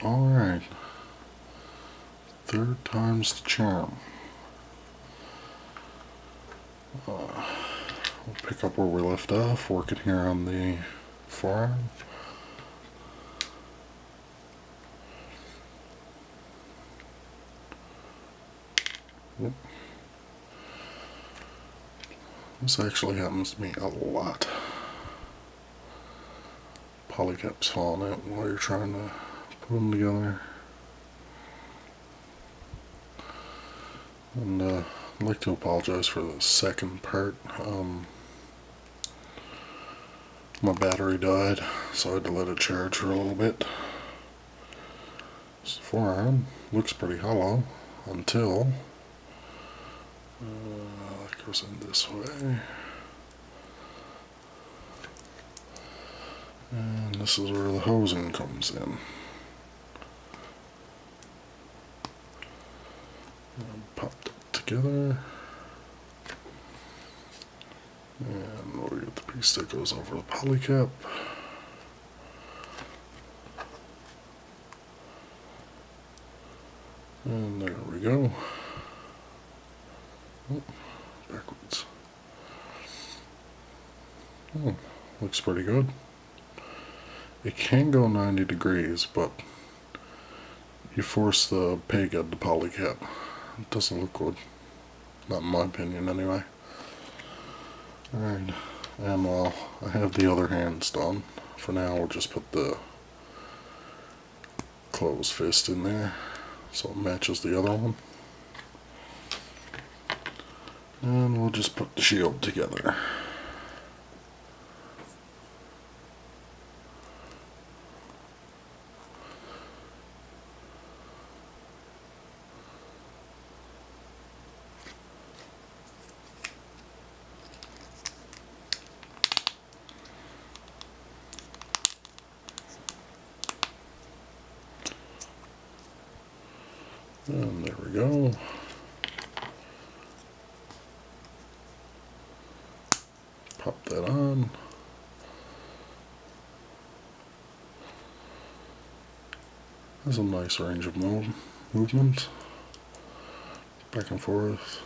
Alright, third time's the charm. We'll pick up where we left off, working here on the forearm. Yep. This actually happens to me a lot. Polycaps falling out while you're trying to put them together. And I'd like to apologize for the second part. My battery died, so I had to let it charge for a little bit. This forearm looks pretty hollow until it goes in this way. And this is where the hosing comes in. Pop it together. And we'll get the piece that goes over the polycap. And there we go. Oh, backwards. Oh, looks pretty good. It can go 90 degrees, but you force the peg at the polycap. It doesn't look good. Not in my opinion, anyway. Alright, and while I have the other hands done, for now we'll just put the closed fist in there so it matches the other one. And we'll just put the shield together. And there we go. Pop that on. There's a nice range of movement. Back and forth.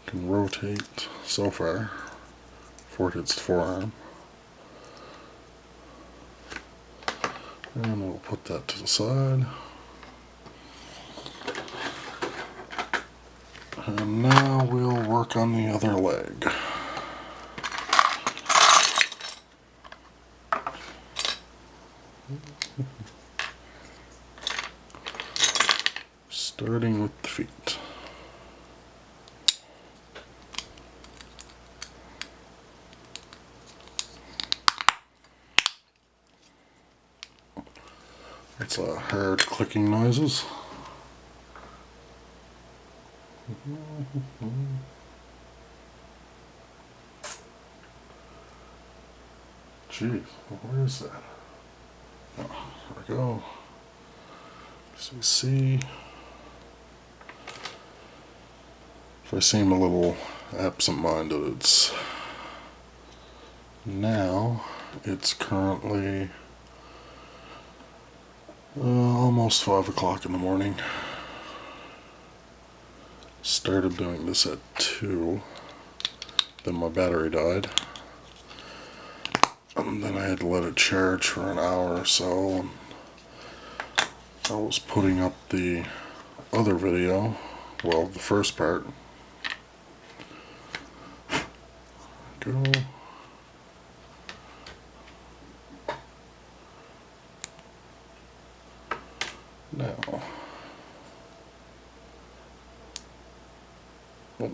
Can rotate so far before it hits the forearm. And we'll put that to the side. And now we'll work on the other leg. Starting with the feet. It's hard clicking noises. Jeez, where is that? Oh, there we go. So you see, if I seem a little absent-minded, it's currently almost 5 o'clock in the morning. Started doing this at 2, then my battery died, and then I had to let it charge for an hour or so, and I was putting up the other video, well, the first part. Go. Now. Oh.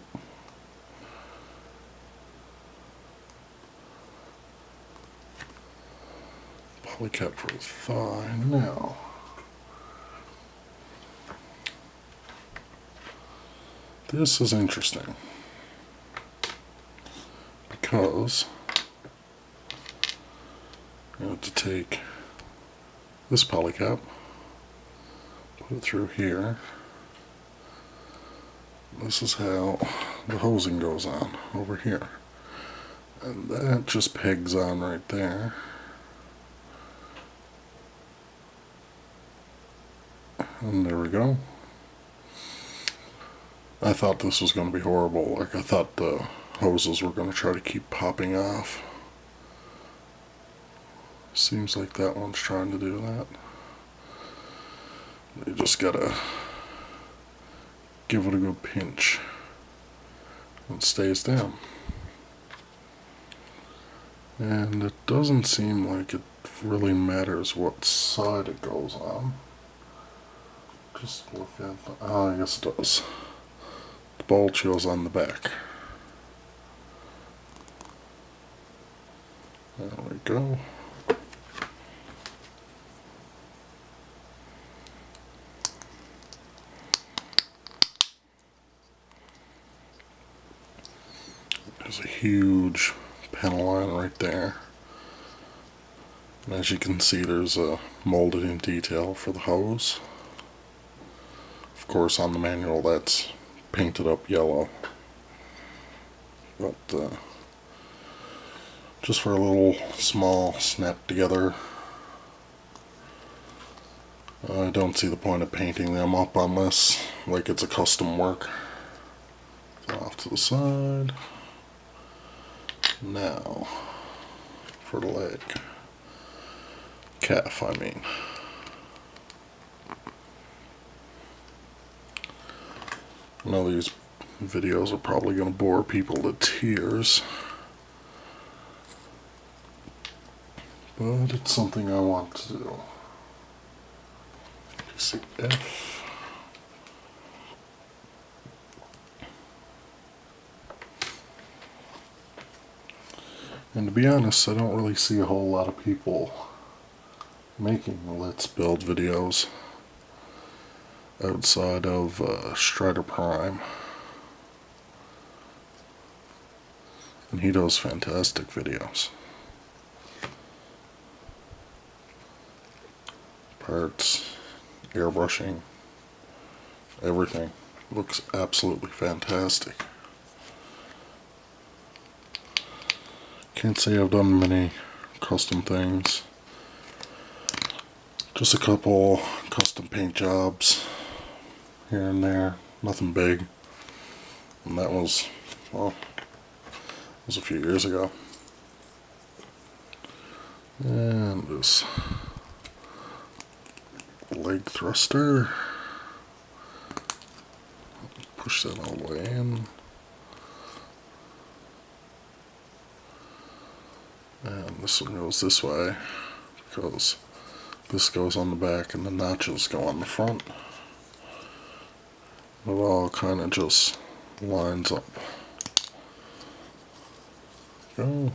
Polycap for the thigh. Now. This is interesting because I have to take this polycap, put it through here. This is how the hosing goes on over here. And that just pegs on right there. And there we go. I thought this was going to be horrible. Like, I thought the hoses were going to try to keep popping off. Seems like that one's trying to do that. You just gotta give it a good pinch. It stays down. And it doesn't seem like it really matters what side it goes on. Just look at the... Oh, I guess it does. The bulge goes on the back. There we go. There's a huge panel line right there. And as you can see, there's a molded in detail for the hose. Of course, on the manual that's painted up yellow. But just for a little small snap together, I don't see the point of painting them up on this like it's a custom work. Off to the side. Now, for the leg. Calf, I mean. I know these videos are probably going to bore people to tears, but it's something I want to do. PCF. And to be honest, I don't really see a whole lot of people making Let's Build videos outside of Strider Prime. And he does fantastic videos. Parts, airbrushing, everything looks absolutely fantastic. Can't say I've done many custom things. Just a couple custom paint jobs here and there. Nothing big. And that was, well, it was a few years ago. And this leg thruster. Push that all the way in. And this one goes this way because this goes on the back and the notches go on the front. It all kind of just lines up. Go.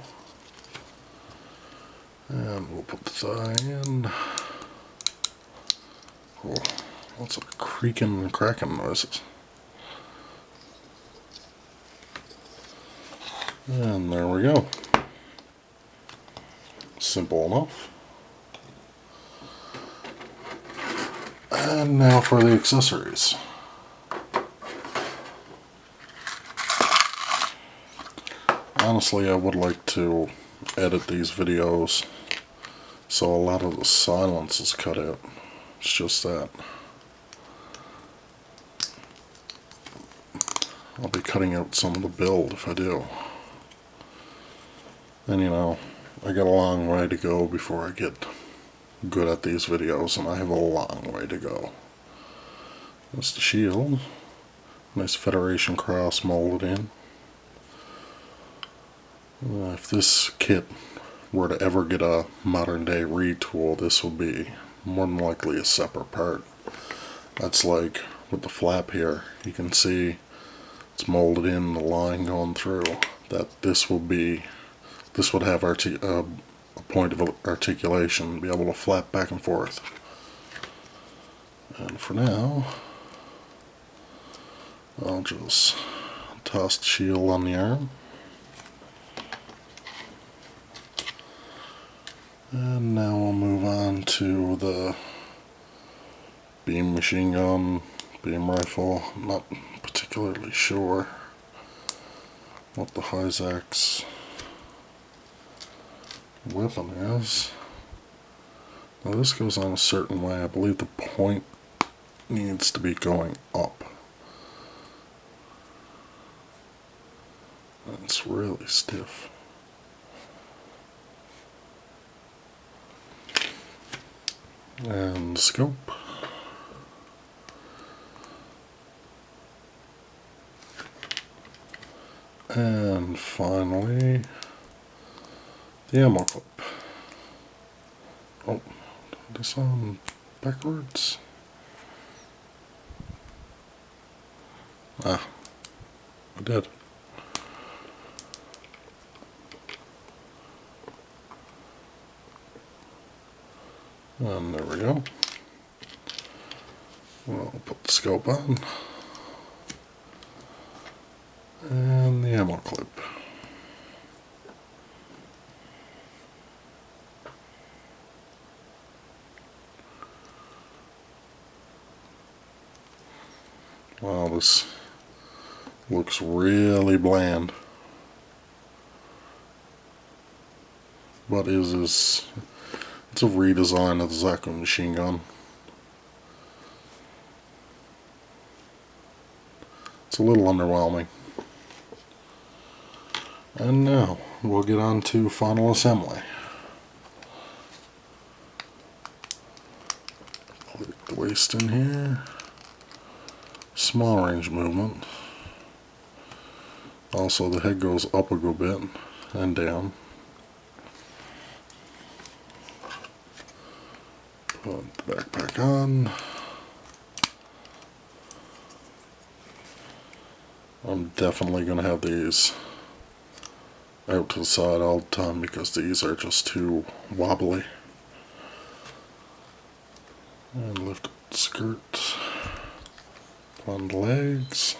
And we'll put the thigh in. Oh, lots of creaking and cracking noises. And there we go. Simple enough. And now for the accessories. Honestly, I would like to edit these videos so a lot of the silence is cut out. It's just that I'll be cutting out some of the build if I do. And you know, I got a long way to go before I get good at these videos, and I have a long way to go. That's the shield. Nice Federation cross molded in. If this kit were to ever get a modern day retool, this will be more than likely a separate part. That's like with the flap here, you can see it's molded in, the line going through. That this would have a point of articulation, be able to flap back and forth. And for now, I'll just toss the shield on the arm. And now we'll move on to the beam machine gun, beam rifle. I'm not particularly sure what the Hi-Zack's weapon is. Now this goes on a certain way. I believe the point needs to be going up. It's really stiff. And scope. And finally, the ammo clip. Oh, this on backwards? Ah, I did. And there we go. We'll put the scope on. And the ammo clip. Wow, this looks really bland. But it's a redesign of the Zack machine gun. It's a little underwhelming. And now we'll get on to final assembly. Click the waist in here. Small range movement. Also the head goes up a good bit and down. Put the backpack on. I'm definitely going to have these out to the side all the time because these are just too wobbly. And lift up the skirt. On the legs.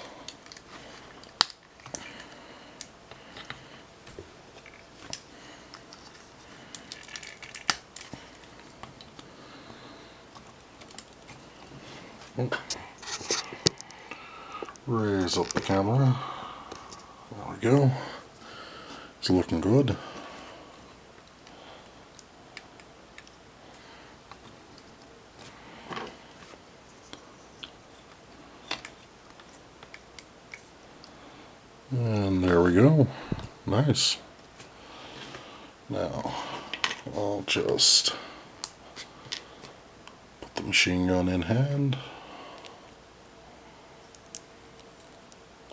Oh. Raise up the camera. There we go. It's looking good. And there we go. Nice. Now, I'll just put the machine gun in hand.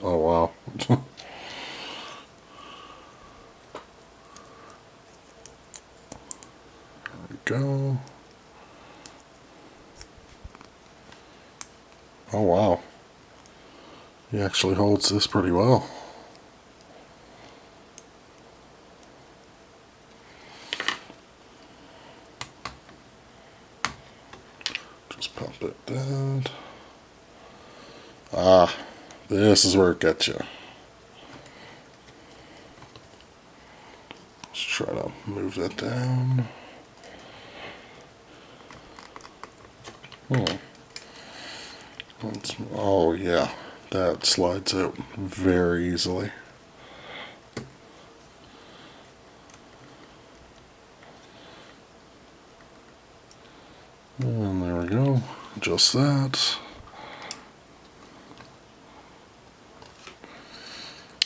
Oh wow. There we go. Oh wow. He actually holds this pretty well. Just pump it down. Ah, this is where it gets you. Let's try to move that down. Oh yeah, that slides out very easily. And there we go, just that.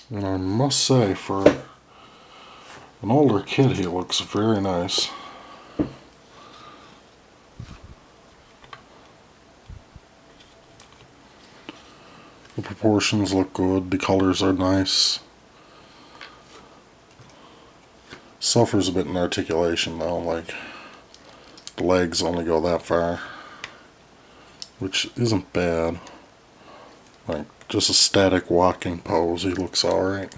And I must say, for an older kid, he looks very nice. The proportions look good, the colors are nice. Suffers a bit in articulation though, like the legs only go that far, which isn't bad. Like just a static walking pose, he looks alright.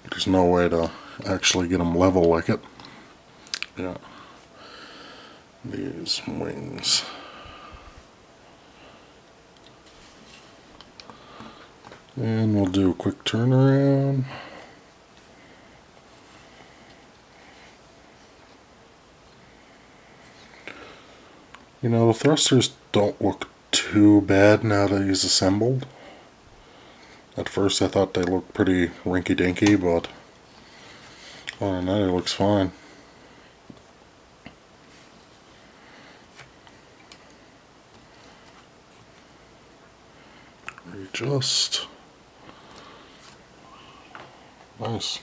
There's no way to actually get him level like it. Yeah. These wings. And we'll do a quick turnaround. You know, the thrusters don't look too bad now that he's assembled. At first I thought they looked pretty rinky-dinky, but other than that it looks fine. just nice.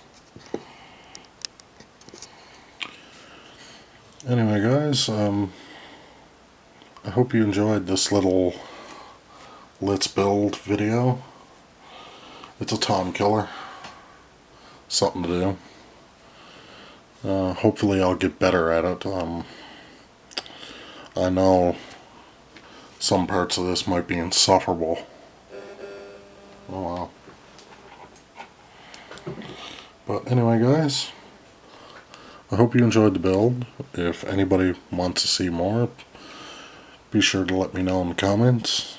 Anyway, guys, I hope you enjoyed this little let's build video. It's a time killer. Something to do. Hopefully I'll get better at it. I know some parts of this might be insufferable. Oh well. But anyway, guys, I hope you enjoyed the build. If anybody wants to see more, be sure to let me know in the comments.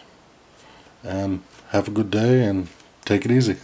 And have a good day and take it easy.